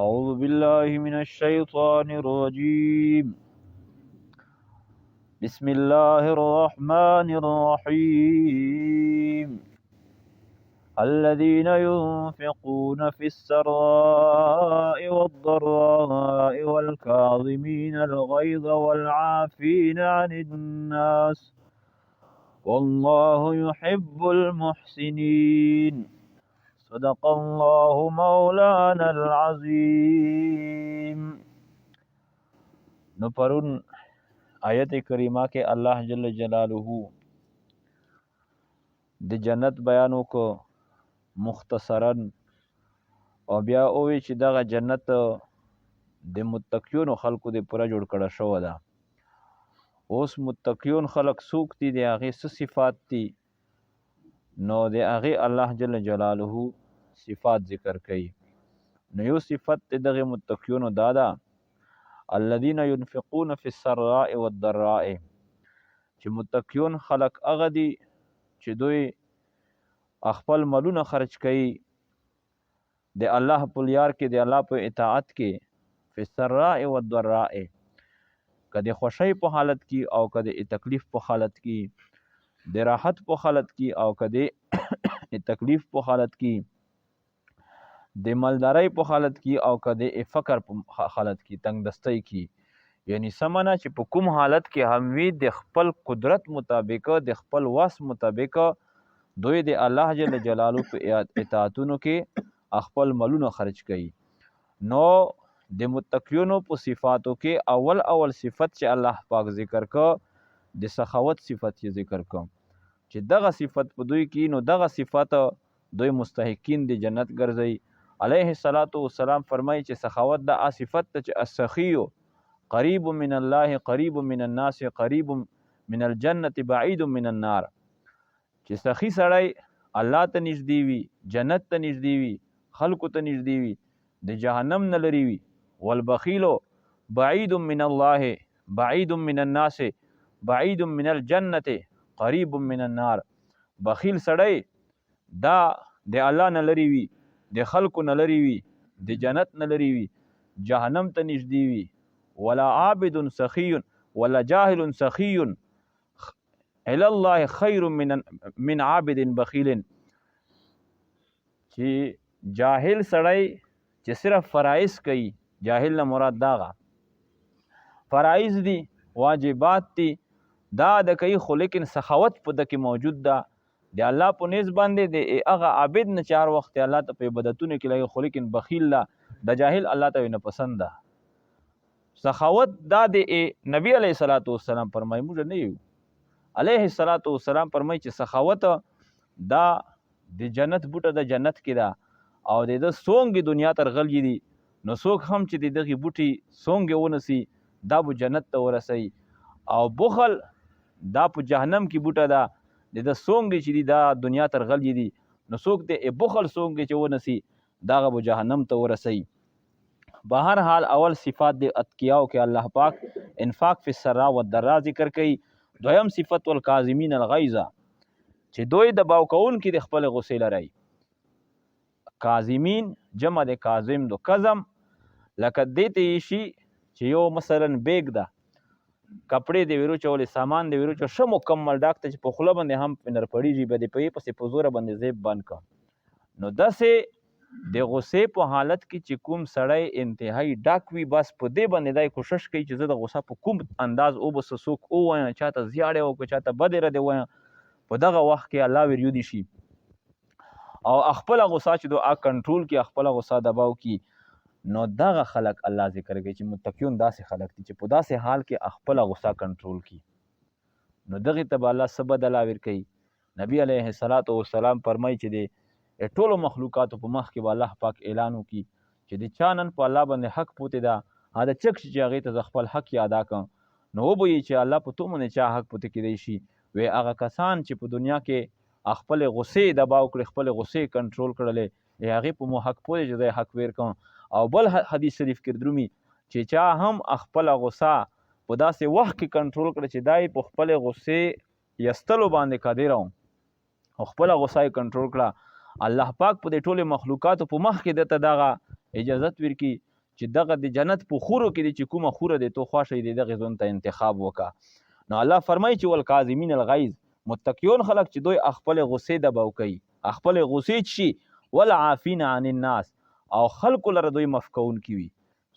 أعوذ بالله من الشيطان الرجيم. بسم الله الرحمن الرحيم. الذين ينفقون في السراء والضراء والكاظمين الغيظ والعافين عن الناس والله يحب المحسنين. صدق الله مولانا العظیم. نو پرون آیت کریمه کې الله جل جلاله د جنت بیانو کو مختصرا، او بیا اوی چې دغه جنت د متقیونو خلکو د پوره جوړ کړه شو ده. اوس متقیون خلق سوق دي، د هغې څه صفات دي؟ نو د هغې الله جل جلاله صفات ذکر کوي. نو یو صفت دغه متقیونو دا ده، الذين ينفقون في السراء والضراء، چې متقیون خلق هغه دي چې دوی خپل مالونه خرج کوي د الله په لار کې، د الله په اطاعت کې، فی السراء والضراء، که د خوشۍ په حالت کې او که د تکلیف په حالت کې، د راحت په حالت کې او که د تکلیف په حالت کې، د مالدارۍ په حالت کې او که د فقر په حالت کې، تنگ دستی کې. یعنی سمنه چې په کوم حالت کې هم وي، د خپل قدرت مطابق، د خپل وس مطابق دوی د الله جل جلاله په اطاعتونو کې خپل مالونه خرج کوي. نو د متقیونو په صفاتو کې اول صفت چې الله پاک ذکر کو، د سخاوت صفت یې ذکر کو، چې دغه صفت په دوی کې، نو دغه صفت دوی مستحقین د جنت ګرځي. علیه الصلاۃ والسلام فرمایي چې سخاوت د صفت ته چې السخی قریب من الله قریب من الناس قریب من الجنه بعید من النار، چې سخی سړی الله ته نږدې وي، جنت ته نږدې وي، خلکو ته نږدې وي، د جهنم نه لري وي. والبخیل بعید من الله بعید من الناس بعید من الجنه قریب من النار، بخیل سړی دا د الله نه لري وي، د خلکو نه لري وي، د جنت نه لري وي، جهنم ته نږدې وي. ولا عابد سخی ولا جاهل سخی الی الله خیر من عابد بخیل، چې جاهل سړی چې صرف فرائض کوي، جاهل نه مراد داغه فرائض دي، واجبات دي، دا د کوي، خو لیکن سخاوت په د کې موجود ده د الله په نیز باندې، د هغه عابد نه چار وخت الله ته په عبادتونو کې لګي، خو لیکن بخیل ده، د جاهل الله ته نه پسند ده. سخاوت دا د نبی علیه الصلاۃ والسلام فرمایي، موږ نه یو. علیه الصلاۃ والسلام فرمایي چې سخاوت دا د جنت بوټه د جنت کې ده، او د سونګ دنیا تر غلي دي. نو څوک هم چې د دغه بوټي سونګ ونسی، دا به جنت ته ورسي. او بخل دا په جهنم کې بوټه ده، د سونګ چې دی دا دنیا تر غلي دي. نو څوک د بخل سونګ چې ونسی، دا به جهنم ته ورسي. بهر حال اول صفات د اتقیاو کې الله پاک انفاق فی السراء والضراء ذکر کوي. دویم صفت والکاظمین الغیظ، چې دوی د باوکون کې د خپل غصې لري. کاظمین جمع د کاظم، دو کظم لکه دې ته شي چې یو مثلا بیگ ده، کپڑے د ویرو چولې سامان د ویرو چو ښه مکمل ډاکته چې په خوله باندې هم نر پړیږي، به د پې پسې په زوره باندې زیب بند کړه. نو داسې د غصې په حالت کې چې کوم سړی انتهایی ډاک وي، بس په دې باندې دای کوشش کوي چې زه د غصه په کوم انداز او بس څوک ووایم، چاته زیاړې وکړو، چاته بدې ردې وایم، په دغه وخت کې الله وریودي شي او خپله غصه چې دو کنټرول کړي، خپله غصه دباو کړي. نو دغه خلق الله ذکر کوي چې متقیون داسې خلق دي چې په داسې حال کې خپله غصه کنټرول کړي. نو دغې ته به الله څه بدله ورکوي. نبی علیه الصلاۃ والسلام فرمایي چې د ټولو مخلوقاتو په مخ کې به الله پاک اعلان وکړي چې د چا نن په الله باندې حق پوتې ده، هغه چک شي چې هغې ته زه خپل حق یې ادا کړم. نو وبویي چې الله په تو باندې چا حق پوتې کېدی شي، وی هغه کسان چې په دنیا کې خپل غصې دباو کړي، خپل غصې کنټرول کړلې، هغې په مو حق پوتې چې زه حق ویر کړم. او بل حدیث شریف کې درومي چې چا هم خپل غصه په داسې وخت کې کنټرول کړه چې دای په خپل غصې یستلو باندې قادر او خپل غصه کنټرول کړه، الله پاک په دې ټولو مخلوقاتو په مخ کې دته دغه اجازت ورکي چې دغه د جنت په خورو کې دی چې کومه خوره دی تو خوښه دی دغه ځون ته انتخاب وکړه. نو الله فرمایي چې والکاظمین الغیظ، متقیون خلک چې دوی خپل غصې دباو کوي، خپل غصې شي، والعافین عن الناس، او خلکو لره دوی معاف کوونکي وي.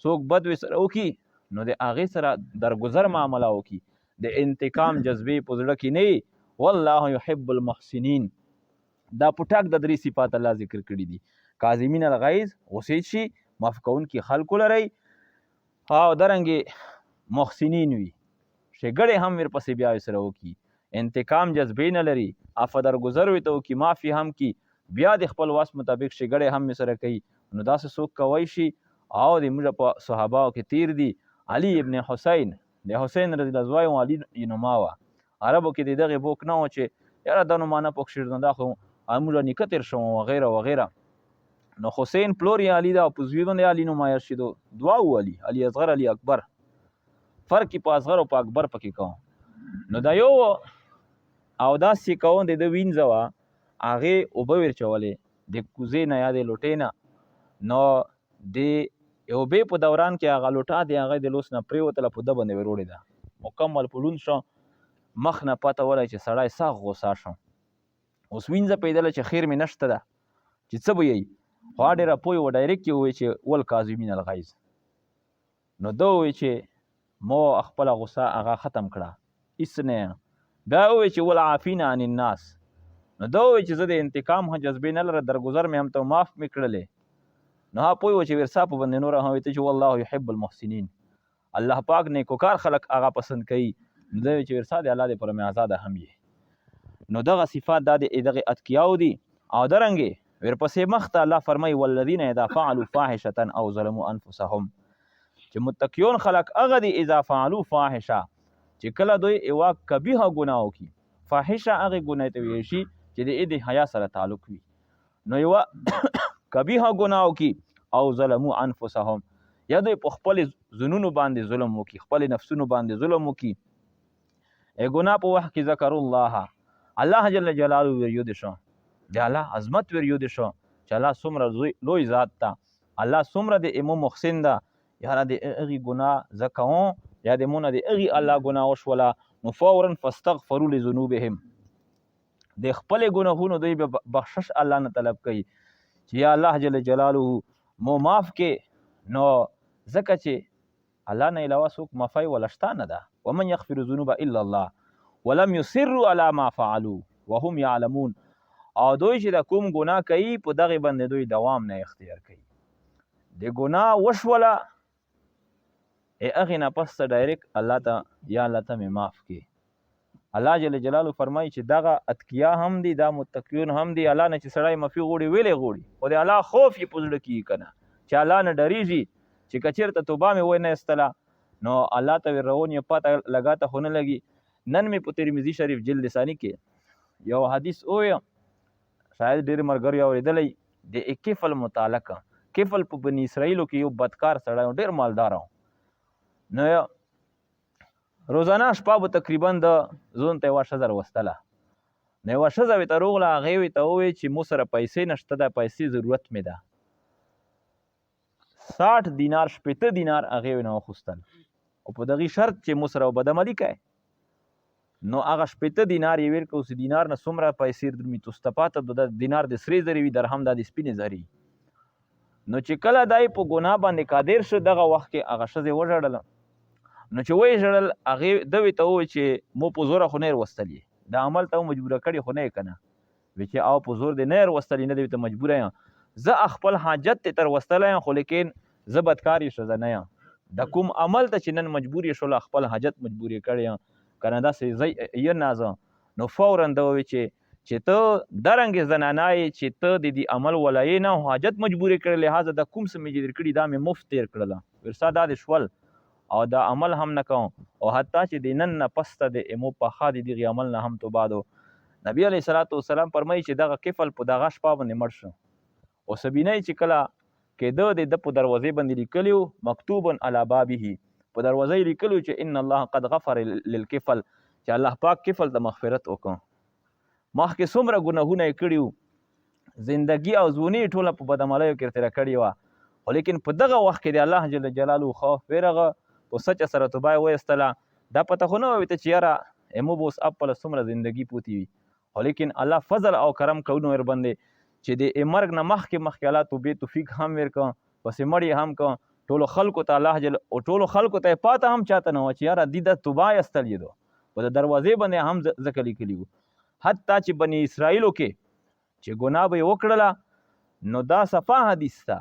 څوک بد سره وکړي نو د هغې سره درګذر معامله وکړي، د انتقام جذبې په زړه کې نه. والله يحب المحسنین، دا پټاک د 3 صفات الله ذکر کړي دي. کاظمین الغیظ، غصې شي، معاف کوونکي خلکو لرئ، او درنګې محسنین وي، ښېګړې هم ورپسې بیا سره وکړي، انتقام جذبې نه لري، عفو درګذر ورته وکړي، معافي هم کړي، بیا د خپل واس مطابق ښېګړې هم سره کوي. نو داسې څوک کوی شي. او د موږ په صحاباو کې تیر دي علي ابن حسین، د حسین رضی الله زوی و علي یې نوما وه. عربو کې د دغې بوک نه و چې یاره دا نومانه پکښې نو دا خو موږ نیکه تېر شوم وغیره وغیره. نو حسین پلور یې علي ده او په زوی باندې علي نومایه شي. دوا و علي اصغر علي اکبر، فرق یې په اصغر او په اکبر پکې کوم. نو دا یو او داسې کوم د ده وینځه وه، هغې اوبه ورچولې د کوزې نه یا د لوټې نه. نو د اوبې په دوران کې هغه لوټه د هغه د لوس نه پرېوتله، په ده باندې وروړې ده، مکمل په لوند شو، مخ نه پته ولی چې سړی سخت غوسه شو. اوس وینځه پیدله چې خیر مې نشته ده چې څه به یې، خو ډېره پوه و ډایرکټ یې ووایي چې والکاظمین الغیظ. نو ده ووایي چې مو خپله غوسه هغه ختم کړه، هېڅ نه. بیا ووایي چې والعافین عن الناس، نو ده ووایي چې زه د انتقام جذبې نه لره، درګذر مې هم ته معاف مې کړلې. نو هغه پوه و چې ورسا په باندې نور هم ته چې والله يحب المحسنین، الله پاک نیکوکار خلک هغه پسند کوي. نو ده چې ورسا د الله د پر مې آزاده هم یې. نو دغه صفات دا د دغه اتقیاو دي. او درنګې ورپسې مخته الله فرمایي والذین اذا فعلوا فاحشة او ظلموا انفسهم، چې متقیون خلک هغه دي اذا فعلوا فاحشه، چې کله دوی یوه کبیحه ګناه وکړي. فاحشه هغې ګناه ته ویل شي چې د حیا سره تعلق وي. نو یوه کبیحه ګناه وکړي او ظلموا انفسهم، یا دوی په خپل ځنونو باندې ظلم وکړي، خپل نفسونو باندې ظلم وکړي. ګناه په وخت کې ذکر الله، الله جل جلاله وریود شو، د الله عظمت وریود شو چې الله څومره لوی ذات ته، الله څومره د ایمو محسن ده. یاره د هغې ګناه زه کوم یا د مونه د هغې الله ګناه وشوله، نو فورا فاستغفروا لذنوبهم، د خپلې ګناهونو دوی به بخشش الله نه طلب کوي چې یا الله جل جلاله مو معاف کې. نو ځکه چې الله نه علاوه څوک معافی وله شته نه ده. ومن یغفر الذنوب الا الله ولم یصروا علی ما فعلوا وهم یعلمون، او دوی چې د کوم ګناه کوي په دغې باندې دوی دوام نه اختیار کوي. د ګناه وشوله هغې نه پس ته ډایرکټ الله ته یا الله ته مې معاف کړي. الله جل جلاله فرمایي چې دغه اتقیا هم دي، دا متقیون هم دي. الله نه چې سړی معافي غواړي ویلې غواړي، خو د الله خوف یې په زړه کې که نه، چې الله نه ډریږي چې که چېرته توبه مې ونه ایستله نو الله ته روان یې پته لګاته خو نه لګي. نن مې په ترمذي شریف جلد ثاني کې یو حدیث وویم، شاید ډېر ملګرو یې اورېدلی، د کفل متعلقه. کفل په بني اسرائیلو کې یو بدکار سړی و، ډېر مالدار و. نو روزانه شپه به تقریبا د ځون ته یوه ښځه راوستله. نو یوه ښځه ورته روغله، هغې ورته وویل چې مو سره پیسې نشته ده، پیسې ضرورت مې ده. 60 دینار 80 دینار هغې نه وخوستل، او په دغې شرط چې مو سره بدعملي کوي. نو هغه 80 دینار یې ورکړه. اوس دینار نه څومره پیسې درمي توسته پاته د دینار د سرې زرې وي، درهم دا د سپینې زرې. نو چې کله دی په ګناه باندې قادر شو، دغه وخت کې هغه ښځې وژړله. نو چې ویې ژړل، هغې ده ورته وویل چې مو په زوره خو نه یې وستلې، دا عمل ته مجبوره کړې خو نه یې که نه. وی چې او په زور دې نه یې وستلې، نه دې ورته مجبوره یم، زه خپل حاجت ته تر وستلی یم، خو لیکن زه بدکارې ښځه نه یم. د کوم عمل ته چې نن مجبور یې شوله، خپل حاجت مجبور یې کړی یم، که نه داسې زه یې نه زه. نو فورا ده وویل چې ته درنګې زنانه یې چې ته د دې عمل ولی نه، حاجت مجبور یې کړی، لحاظه د کوم څه مې جدر کړي دا مې مفت تېر کړله، ورسا دا دې شول او دا عمل هم نه کوم، او حتی چې د نن نه پس ته د ایمو پخا د دغې عمل نه هم توبه ده. نبي علیه صلات وسلام فرمایي چې دغه کفل په دغه شپه باندې مړ شو. او سبینه چې کله کېده د ده په دروازې باندې لیکلي وو مکتوب علی بابه، په دروازه یې لیکلي چې ان الله قد غفر للکفل، چې الله پاک کفل ته مغفرت وکړو. مخکې څومره ګناهونه یې کړي وو، زندګي او ځواني یې ټوله په بدعملیو کې تېره کړې وه، خو لیکن په دغه وخت کې د الله جل جلاله خوف ورغه په سچ سره توبه وایستله دا پته خو نه وي ته چې یاره امو به اوس اپله څومره زندګي پوتې وي خو لیکن الله فضل او کرم کوو ور باندې چې د مرګ نه مخکې الله توبې توفیق هم ورکړه پسې مړ یې هم کړه ټولو خلکو ته الله جل او ټولو خلکو ته پاته هم چاته نه وه چې یاره دي د توبه ایستل یې دو په د دروازې باندې هم ځکه لیکلي وو حتی چې بني اسرائیلو کې چې ګناه به یې وکړله نو دا صفا حدیث ته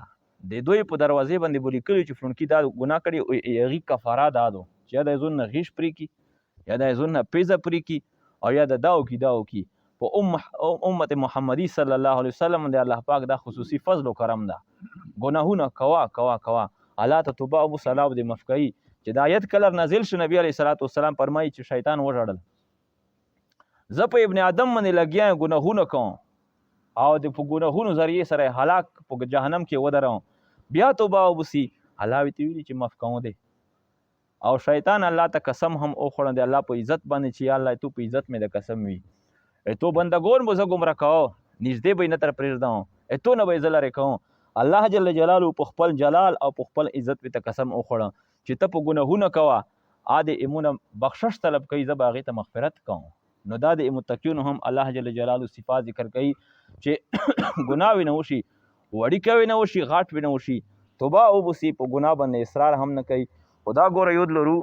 د دوی په دروازې باندې به لیکلي چې فلونکي دا ګناه کړي هغې کفاره دا دو چې یا د زون نه غیش پرې کړي یا د زون نه پیزه پرې کړي او یا د دا وکړي دا وکړي په امت محمدي صلی الله علیه وسلم د الله پاک دا خصوصي فضل و کرم ده ګناهونه کوا الله ته توبه او سلام دې معاف کوي چې دا آیت کله نازل شو نبی علیه الصلاۃ والسلام فرمایي چې شیطان وژړل زه په ابن آدم باندې لګیا یم ګناهونه کوم او د په ګناهونو ذریعې سره هلاک په جهنم کې ودرم بیا توبه وبسي الله ورته ویلي چې معاف کوم دی او شیطان الله ته قسم هم وخوړه د الله په عزت باندې چې یا الله تو په عزت مې د قسم وي تو بندگان به زه ګمراه کوم نږدې به یې نه تر پرېږدم تو نه به یې زه لرې کوم الله جل جلاله په خپل جلال او په خپل عزت به ته قسم وخوړه چې ته په ګناهونه کوه د ایمونه بخشش طلب کوي زه به هغې ته مغفرت کوم نو دا د متقینو هم الله جل جلاله صفات ذکر کوي چې ګناه وي نه وشي وړیکه وي نه وشي غاټ وي نه وشي توبه وبسي په ګناه باندې اصرار هم نه کوي خو دا ګوره یود لرو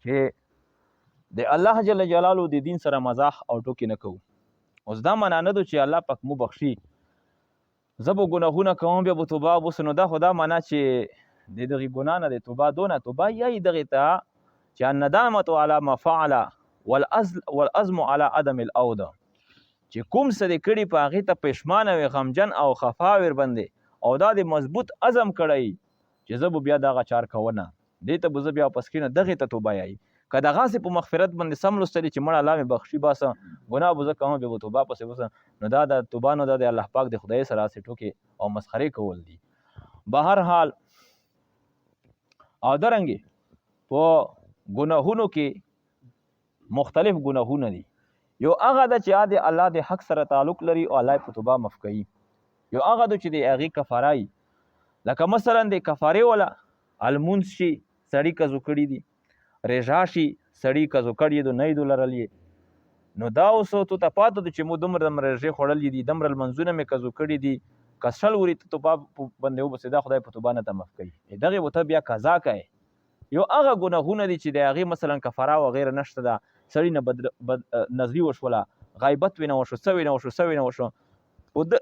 چې د الله جل جلاله د دین سره مزاح او ټوکې نه کوو اوس دا معنا نه ده چې الله پاک مو بخشي زه به ګناهونه کوم بیا به توبه وباسو نو دا خو دا معنا چې د دغې ګناه نه د توبه دونه توبه یایي دغې ته چې الندامت علی ما فعل والعزم علی عدم العوده چې کوم څه دې کړي په هغې ته پښیمانه وي غمجن او خفا ور باندې او دا د مضبوط عزم کړی چې زه به بیا دغه چار کوونه دې ته به زه بیا واپس کړي نه دغې ته توبه یایي که دغسې په مغفرت باندې سم لوستلي چې مړه الله مې بخشي باسه ګناه به زه کوم بیا به توبه پسې وسه نو دا د توبه نو دا د الله پاک د خدای سره هسې ټوکې او مسخرې کول دي به هر حال او دارنګې په ګناهونو کې مختلف ګناهونه دي یو هغه ده چې د الله د حق سره تعلق لري او الله په توبه معاف کوي یو هغه ده چې د هغې کفاره وي لکه مثلا د کفارې والا المونځ شي سړي قضو کړي دي رژا شي سړي قضو کړي دو نه یې دو لرلی نو دا اوس تو ته پاته ده چې مو دومره رژې خوړلي دي دومره لمنځونه مې قضو کړي دي که شل وري ته توبه باندې وباسې دا خدای په توبه نه ته معاف کوي دغې به ته بیا قضا کوې یو هغه ګناهونه دي چې د هغې مثلا کفاره وغیره نشته ده سړي نه بد نظري وشوله غیبت وی نه وشو څه وی نه وشو څه وی نه وشو په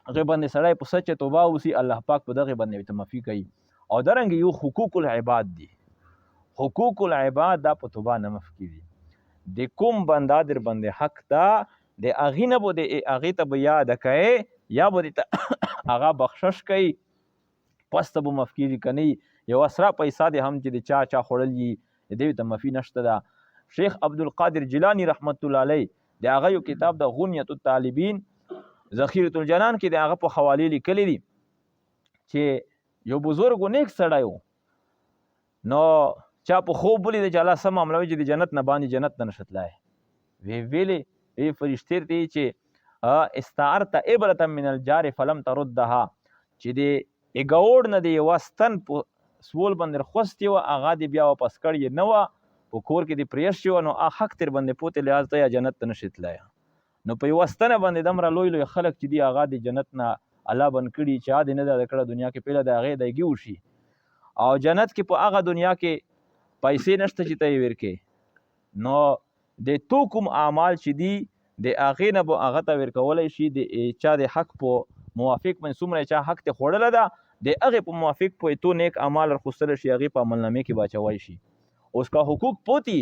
هغې باندې سړی په سچه توبه وباسي الله پاک په دغې باندې ته معافي کوي او دارنګې یو حقوق العباد دي حقوق العباد دا په توبه نه معاف کېږي د کوم بنده در باندې حق ده د هغې نه به د هغې ته به یاده کوې یا به د هغه بخشش کوي پس ته به معاف کېږي که نه یو اسره پیسه دی هم چې د چا خوړل وي د دې ته معافي نشته ده شیخ عبدالقادر جیلانی رحمت الله علیه د هغه یو کتاب د غنیة الطالبین ذخیرة الجنان کې د هغه په حوالې لیکلی دي چې یو بزرګ و نیک سړی و نو چا په خوب ولید چې الله څه معامله وي چې د جنت نه باندې جنت ته نشي تللی ویلې فرشتې ته چې استعرت عبرة من الجار فلم تردها چې د اګوړ نه د یوه ستن په سول باندې خوستې وه هغه دې بیا واپس کړې نه وه په کور کې دې پرېښې وه نو حق تر باندې پوتې لحاظ ته یا جنت ته نشي تللی نو په یوه ستنه باندې دومره لوی خلک چې دي هغه د جنت نه الله بند کړي چې دې نه ده کړه دنیا کې پهله د هغې دایګي وشي او جنت کې په هغه دنیا کې پیسې نشته چې ته یې ورکې نو د تو کوم اعمال چې دي د هغې نه به هغه ته ورکولی شي د چا د حق په موافق باندې څومره چا حق ته خوړله ده د هغې په موافق په تو نیک اعمال راخوستلی شي هغې په عملنامې کې به اچوی شي اوس که حقوق پوتي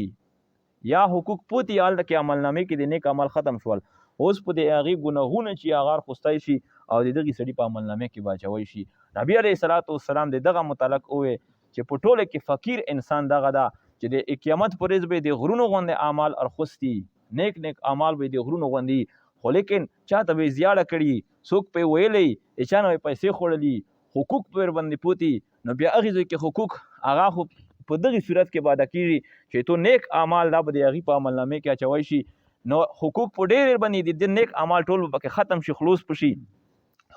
یا حقوق پوتي هلته کې عملنامې کې د نیک عمل ختم شول اوس په د هغې ګناهونه چې هغه راخوستی شي او د دغې سړي په عملنامې کې به اچوی شي نبي علیه الصلاة والسلام د دغه متعلق وویل چې په ټوله کې فقیر انسان دغه ده چې د قیامت په ورځ به د غرونو غوندې اعمال راخوستي نیک اعمال به د غرونو غوندې خو لیکن چاته به یې زیاړه کړي څوک پې ویلی چا نه به پیسې خوړلي حقوق په ورباندې پوتي نو بیا هغې ځای کې حقوق هغه خو په دغې صورت کې به ادا کېږي چې تو نیک اعمال دا به د هغې په عملنامې کې اچوی شي نو حقوق په ډېر باندې د نیک اعمال ټول به پکې ختم شي خلوص په شي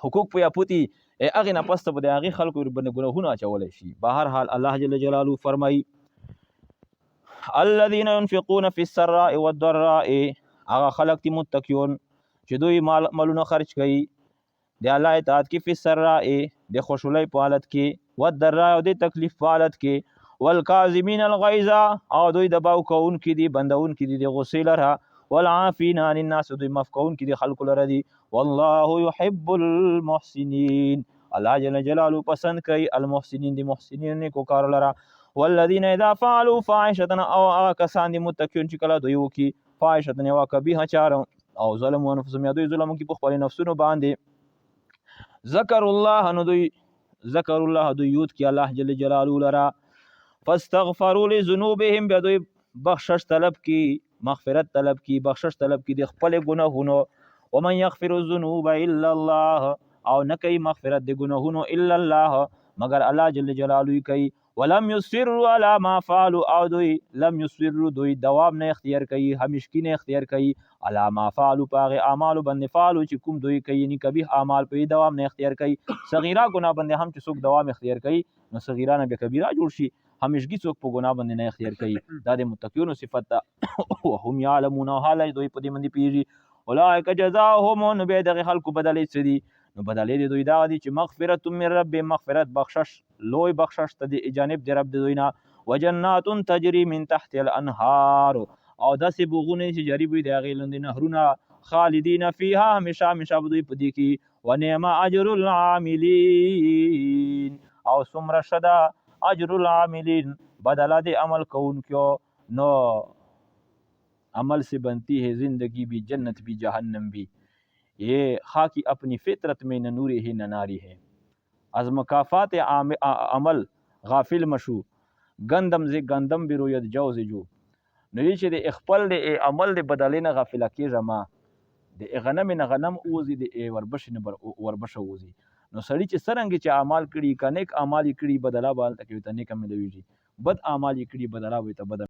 حقوق په یا پوتي هغې نه پس ته به د هغې خلکو باندې ګناهونه اچولی شي. بهر حال الله جل جلاله فرمایي الذين ينفقون في السراء والضراء، هغه خلق دي متقیون چې دوی مالونه خرج کوي د الله اطاعت کې، فی السراء د خوشحالۍ په حالت کې، والضراء او د تکلیف په حالت کې، والکاظمین الغیظ او دوی د باو کوونکي دي بندونکي دي د غصې لره، والعافین عن الناس دوی معاف کوونکي دي خلکو لره دي، والله يحب المحسنین الله جل جلاله پسند کوي المحسنین د محسنین نیکو کار لره. والذین اذا فعلوا فاحشة او هغه کسان دي متقیون چې کله دوی وکي فاحشة یوه قبیحه چاره او ظلموا انفسهم یا دوی ظلم وکي په خپل نفسونو باندې، ذکر الله نو دوی ذکر الله دوی یود کی الله جل جلاله لرا، فاستغفروا لذنوبهم بیا دوی بخشش طلب کی مغفرت طلب کی بخشش طلب کی د خپل گناهونو، ومن یغفر الذنوب الا الله او نه کوي مغفرت د گناهونو الا الله مگر الله جل جلاله کوي، ولم یصروا علی ما فعلوا او دوی لم یصروا دوی دوام نه اختیار کوي همیشګي نه اختیار کوي علی ما فعلوا پاغه اعمال باندې فعلوا چې کوم دوی کوي یعنی کبیح اعمال په دوام نه اختیار کوي. صغیره ګناه باندې هم چې څوک دوام اختیار کوي نو صغیره نه به کبیره جوړ شي، همیشګي څوک په ګناه باندې نه اختیار کوي دا د متقینو صفت ده. وهم یعلمون حال دوی په دې باندې پیږي، اولئک جزاؤهم نو به دغه خلکو بدلې څه دي نو بدلې د دوی دا دي چې مغفرت من رب مغفرت بخشش لوی بخشش ته د جانب د رب د دوی نه، وجنات تجری من تحت الانهار او داسې بوغونه چې جاری وي د هغې لاندې نهرونه، خالدین فیها همیشه همیشه به دوی په دې کې، ونعم اجر العاملین او څومره ښه ده اجر العاملین بدله د عمل کوونکو. نو عمل سے بنتی ہے زندگی بھی جنت بھی جہنم بھی، یہ خاکی اپنی فطرت میں نہ نوری ہے نہ ناری ہے. از مکافات عمل غافل مشو گندم زی گندم بروید جوز جو، نو چې د خپل د عمل د بدلې نه غافله کېږه ما د غنم نه غنم اوزي د وربشې نه وربشه اوزي. نو سړي چې څرنګه چې اعمال کړي که نیک اعمال یې کړي بدله به هلته کې ورته نیکه ملویږي، بد اعمال یې کړي بدله به ورته بده